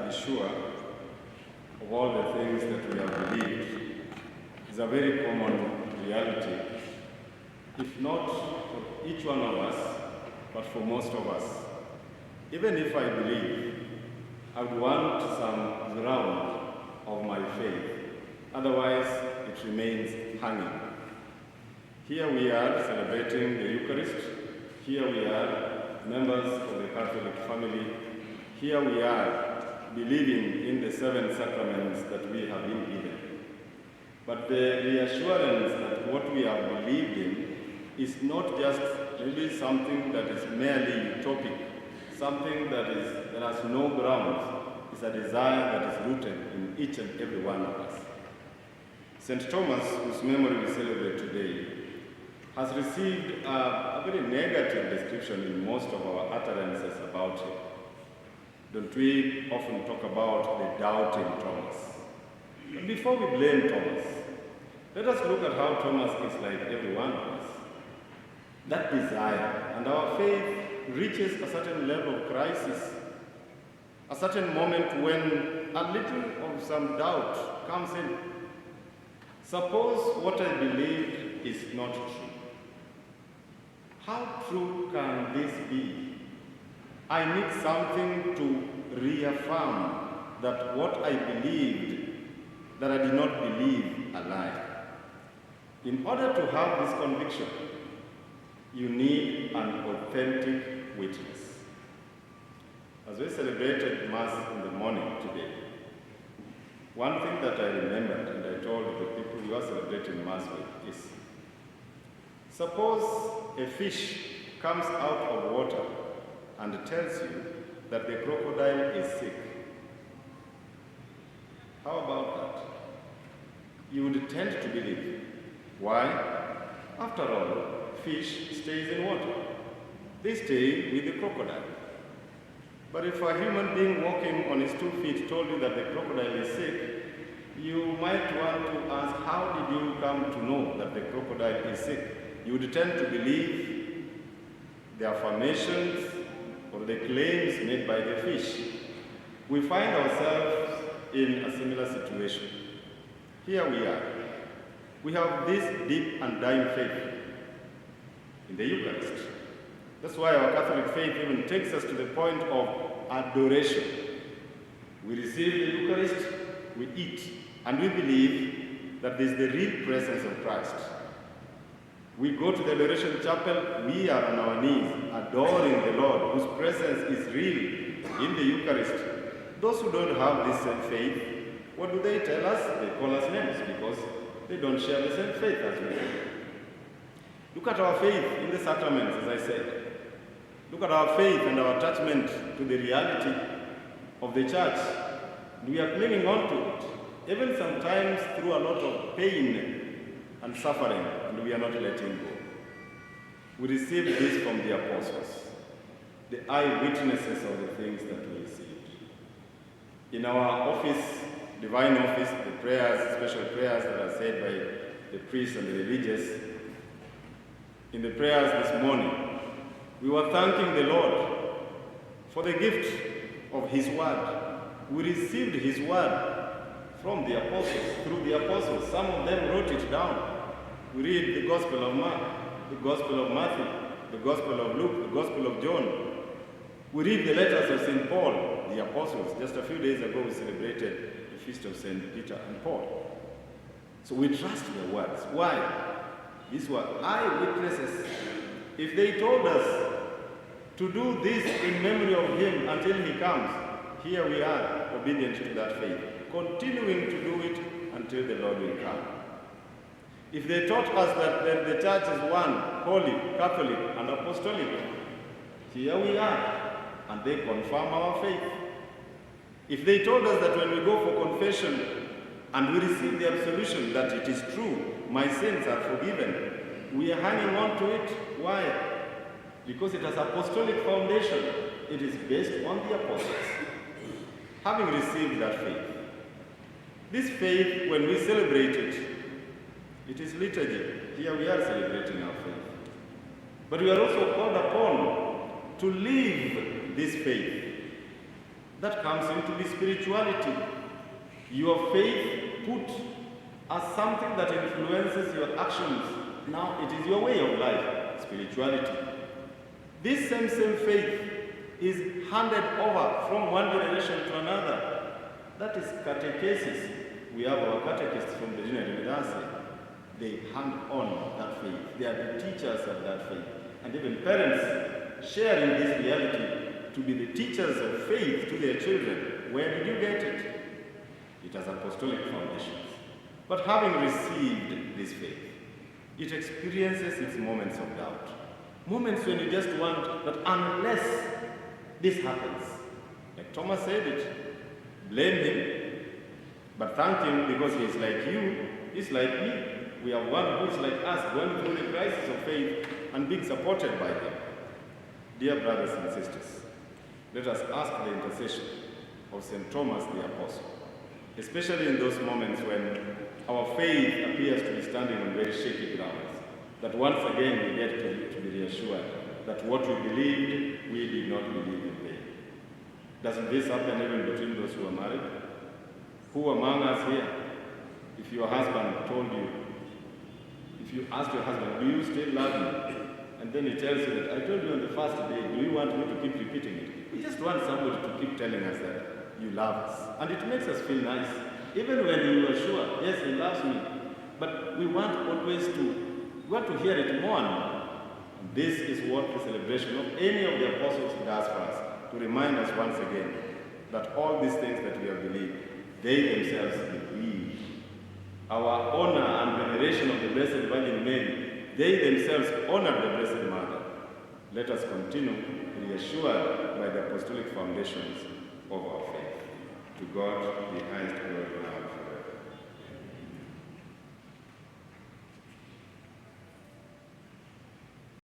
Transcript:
be sure of all the things that we have believed is a very common reality, if not for each one of us, but for most of us. Even if I believe, I would want some ground of my faith. Otherwise, it remains hanging. Here we are celebrating the Eucharist. Here we are members of the Catholic family. Here we are believing in the 7 sacraments that we have been given. But the reassurance that what we have believed in is not just maybe something that is merely utopic, something that has no grounds. It's a desire that is rooted in each and every one of us. St. Thomas, whose memory we celebrate today, has received a very negative description in most of our utterances about him. Don't we often talk about the doubting Thomas? But before we blame Thomas, let us look at how Thomas is like every one of us. That desire and our faith reaches a certain level of crisis, a certain moment when a little of some doubt comes in. Suppose what I believed is not true. How true can this be? I need something to reaffirm that what I believed, that I did not believe, a lie. In order to have this conviction, you need an authentic witness. As we celebrated Mass in the morning today, one thing that I remembered and I told the people you are celebrating Mass with is, suppose a fish comes out of water and tells you that the crocodile is sick. How about that? You would tend to believe. Why? After all, fish stays in water. They stay with the crocodile. But if a human being walking on his 2 feet told you that the crocodile is sick, you might want to ask, how did you come to know that the crocodile is sick? You would tend to believe the affirmations or the claims made by the fish. We find ourselves in a similar situation. Here we are. We have this deep and dying faith in the Eucharist. That's why our Catholic faith even takes us to the point of adoration. We receive the Eucharist, we eat, and we believe that this is the real presence of Christ. We go to the Adoration Chapel, we are on our knees, adoring the Lord, whose presence is real in the Eucharist. Those who don't have this same faith, what do they tell us? They call us names because they don't share the same faith as we do. Look at our faith in the sacraments, as I said. Look at our faith and our attachment to the reality of the church. We are clinging on to it, even sometimes through a lot of pain and suffering, and we are not letting go. We received this from the apostles, the eyewitnesses of the things that we received. In our office, divine office, the prayers, special prayers that are said by the priests and the religious, in the prayers this morning, we were thanking the Lord for the gift of His Word. We received His Word from the apostles, through the apostles. Some of them wrote it down. We read the Gospel of Mark, the Gospel of Matthew, the Gospel of Luke, the Gospel of John. We read the letters of St. Paul, the apostles. Just a few days ago we celebrated the feast of St. Peter and Paul. So we trust their words. Why? These were eyewitnesses. If they told us to do this in memory of Him until He comes, here we are, obedient to that faith, continuing to do it until the Lord will come. If they taught us that the church is one, holy, Catholic, and apostolic, here we are, and they confirm our faith. If they told us that when we go for confession and we receive the absolution that it is true, my sins are forgiven, we are hanging on to it. Why? Because it has apostolic foundation. It is based on the apostles. Having received that faith, this faith, when we celebrate it, it is liturgy. Here we are celebrating our faith. But we are also called upon to live this faith. That comes into the spirituality. Your faith put as something that influences your actions. Now it is your way of life, spirituality. This same faith is handed over from one generation to another. That is catechesis. We have our catechists from the General University. They hand on that faith. They are the teachers of that faith. And even parents sharing this reality to be the teachers of faith to their children. Where did you get it? It has apostolic foundations. But having received this faith, it experiences its moments of doubt. Moments when you just want that unless this happens. Like Thomas said it, blame him, but thank him because he is like you, he's like me. We have one who is like us, going through the crisis of faith and being supported by him. Dear brothers and sisters, let us ask the intercession of St. Thomas the Apostle, especially in those moments when our faith appears to be standing on very shaky grounds, that once again we get to be reassured that what we believed, we did not believe in vain. Doesn't this happen even between those who are married? Who among us here, if your husband told you, if you asked your husband, do you still love me? And then he tells you that, I told you on the first day, do you want me to keep repeating it? We just want somebody to keep telling us that you love us. And it makes us feel nice. Even when you are sure, yes, he loves me. But we want always we want to hear it more and more. And this is what the celebration of any of the apostles does for us, to remind us once again that all these things that we have believed, they themselves believe. Our honor and veneration of the Blessed Virgin Mary, they themselves honored the Blessed Mother. Let us continue reassured by the apostolic foundations of our faith. To God be highest glory.